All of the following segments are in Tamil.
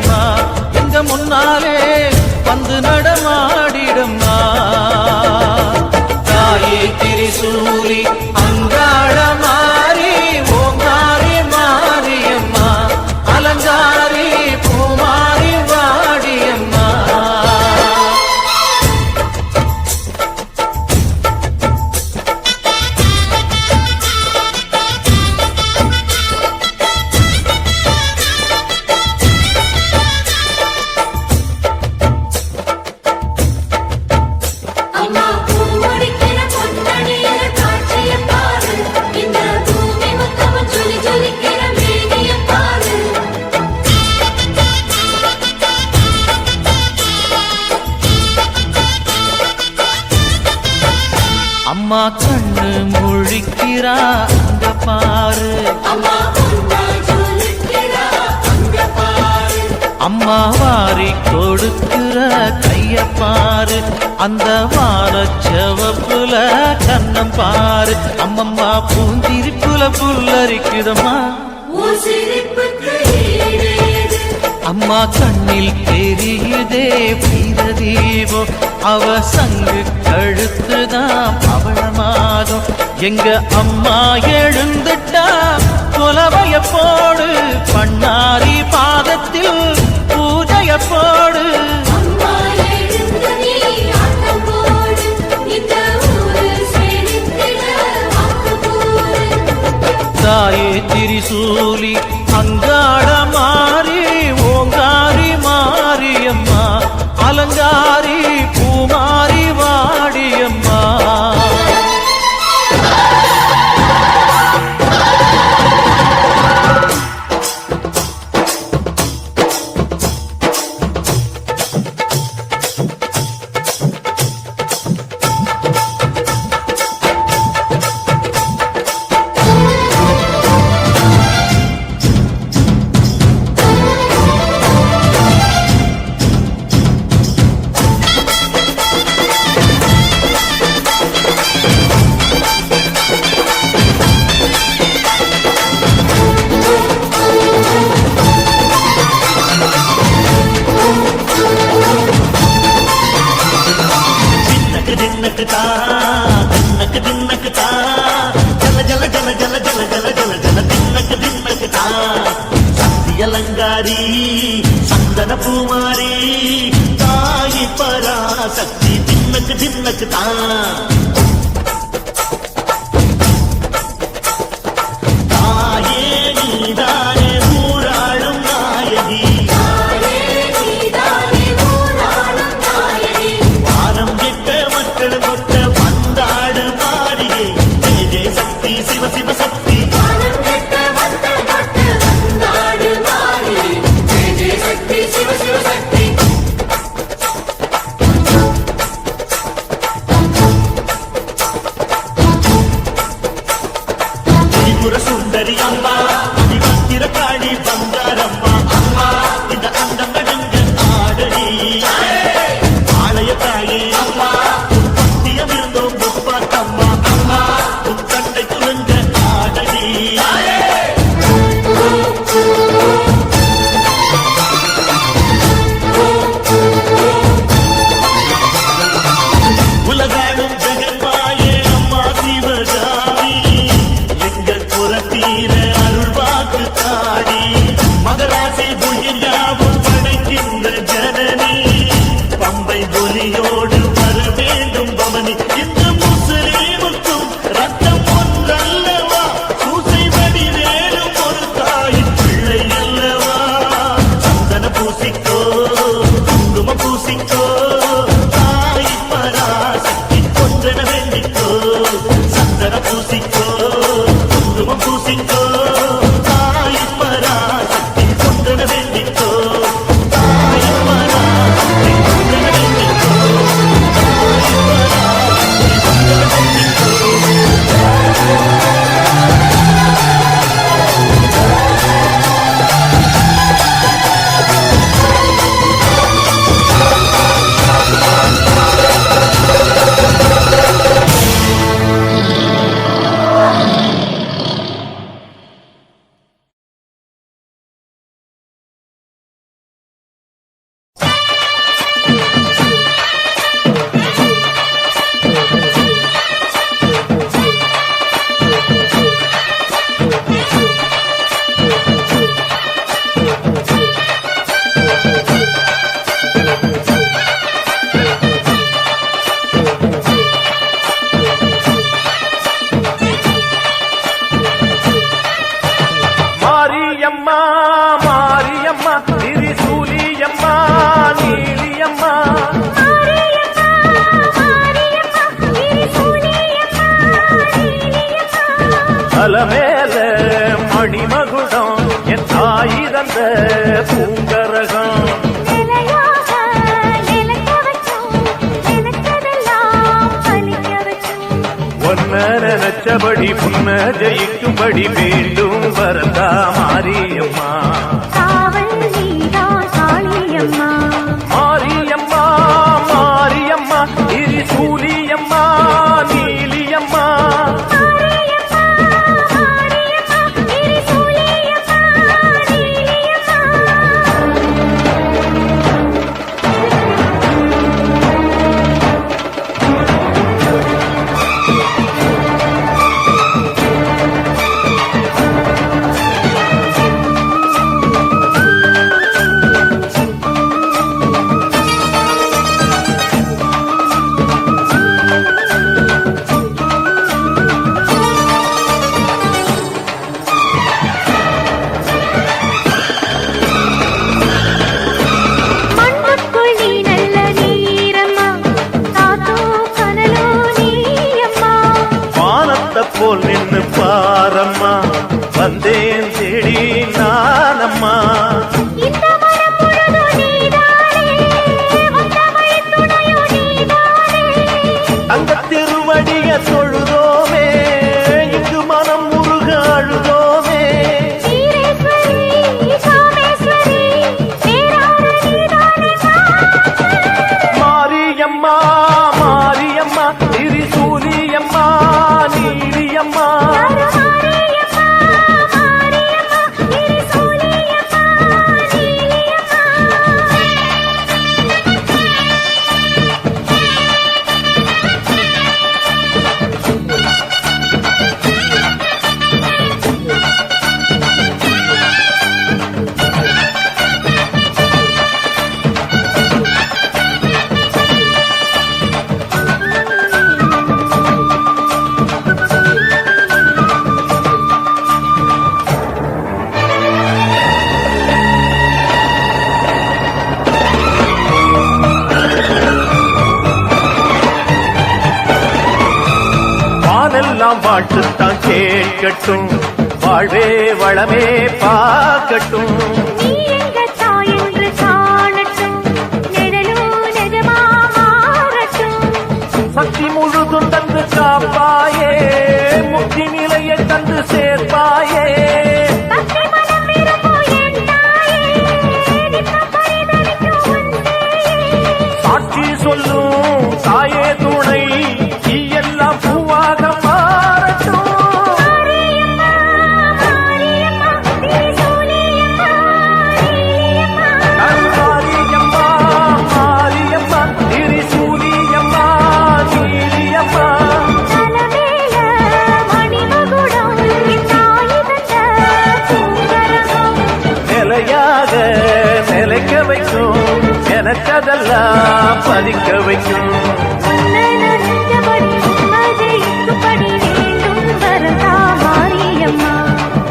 அம்மா எங்க முன்னாலே வந்து நடமாடிடம்மா தாயே திரிசூலி அங்காள மாறி ஓங்காரி மாரியம்மா அலங்காரி பூமாரி வாடியம்மா அம்மா கண்ணு முழிக்கிறா அங்க பாரு அம்மா வாரி கொடுக்கிற கைய பாரு அந்த வாரச்சவப்புல கண்ணம் பாரு அம்மம்மா பூந்திரிப்புல புல்லரிக்குதம்மா அம்மா கண்ணில் தெரியுதே வீரதீபோ அவ சங்கு கழுத்துதான் பவளமாகும் எங்க அம்மா எழுந்துட்டா கொலவைய போடு பண்ணாரி பாதத்தில் பூஜைய போடு தாயே திரிசூலி அங்காள மாறி ஓங்காரி மாரியம்மா அலங்காரி பூமாரி வாடியம்மா அலங்காரி சந்தன பூமாரி தாயி பராசக்தி தின்னக்கு தின்னக்கு தான் தாயே நீதானே ஊராளும் நாயகி வாரம் கெட்ட மக்கள் கொட்ட வந்தாடு மாறியே ஜெய ஜெய சக்தி சிவ சிவ சக்தி சுந்தரி அம்மா அதிபத்திர காளி பங்காரம்மா அம்மா இந்த அண்டம் நடுங்க ஆடடி ஆலய தாயே அம்மா பத்தியம் இருந்தோம் முப்பாத்தம்மா அம்மா உத்தண்டை துருங்க ஆடடி உலகாடும் ஜெகன்மாயே அம்மா சிவகாமி அருள்வாக்கு தாடி மகராசி புயலாவும் படைக்கின்ற ஜனனி பம்பை ஒலியோடு வர வேண்டும் பவனி இந்த முஸ்லீமுக்கும் ரத்தம் ஒன்றல்லவா பூசை வடி வேணும் ஒரு தாயின் பிள்ளை அல்லவா சந்தன பூசிக்கோ குங்கும பூசிக்கோ தாய் பராசக்தி கொன்றன வேண்டிக்கோ சந்தன பூசிக்கோ குங்கும பூசிக்கோ தாய் பராசக்தி கொன்றன வேண்டிக்கோ தாய் பராசக்தி கொன்றன வேண்டிக்கோ தாய் பராசக்தி கொன்றன வேண்டிக்கோ பிறந்த பூங்கரகம் ஒன்ன நினைச்சபடி புன்ன ஜெயிக்கும்படி வேண்டும் வரதா மாரியம்மா மாரியம்மா மாரியம்மா திரிசூலியம்மா நீலியம்மா போல் நின்னு பாரம்மா வந்தேன் தேடி நானம்மா தங்க திருவடிய தொழுதோமே இங்கு மனம் முருக அழுதோமே மாரியம்மா மாரியம்மா திரிசூலியம்மா நீலியம்மா எல்லாம் வாழ்த்துத்தான் கேட்கட்டும் வாழ்வே வளமே பார்க்கட்டும் சக்தி முழுதும் தந்து காப்பாயே முக்தி நிலையை தந்து சேர்ப்பாயே சாட்சி சொல்லும் தாயே துணை எல்லாம் பூவாக நிலைக்க வைக்கும் எனக்கதெல்லாம் பதிக்க வைக்கும்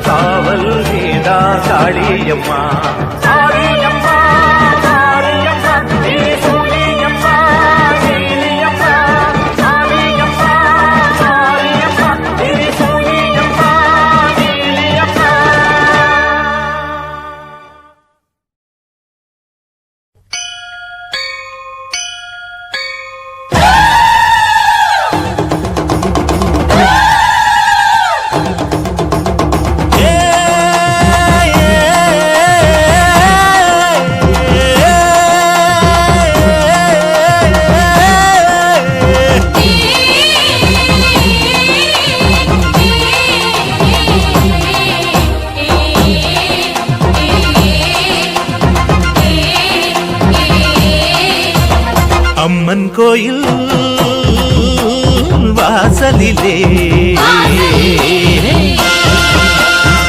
காவல் நீதா காளியம்மா மாரியம்மா மாரியம்மா திரிசூலியம்மா நீலியம்மா மாரியம்மா மாரியம்மா திரிசூலியம்மா நீலியம்மா அம்மன் கோயில் வாசலிலே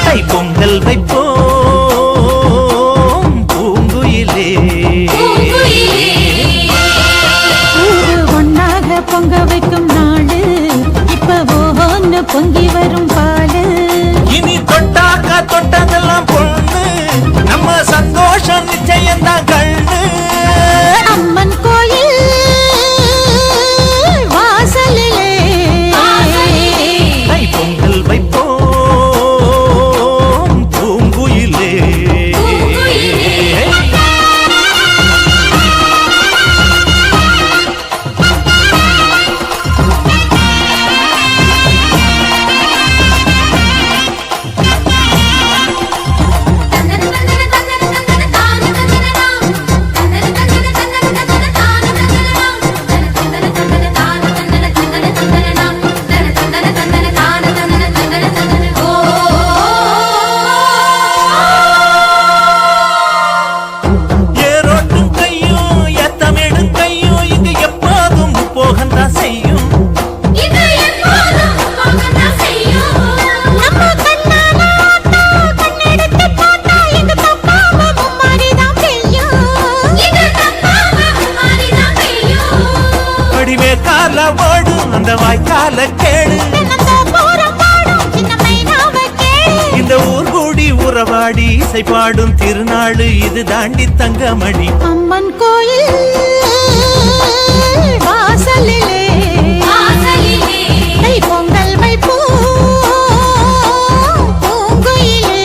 தைப்பொங்கல் வைப்போம் பூங்குயிலே ஒன்னாக பொங்க வைக்கும் நாடு இப்ப ஒன்னு பொங்கி வரும் பாலு இனி தொட்டாக்கா தொட்டதெல்லாம் பொண்ணு நம்ம சந்தோஷம் நிச்சயம்தான் கண்ணு அம்மன் கோயில் வாசலிலே தைப்பொங்கல் வைப்போம் பூங்குயிலே அந்த வாய்க்கால கேளு தென்னந்தோப்புரம் பாடும் சின்ன மைனாவை கேளு. இந்த ஊர் கூடி உறவாடி இசை பாடும் திருநாளு இது தாண்டி தங்கமணி அம்மன் கோயில் வாசலிலே தை பொங்கல் வைப்போம் பூங்குயிலே.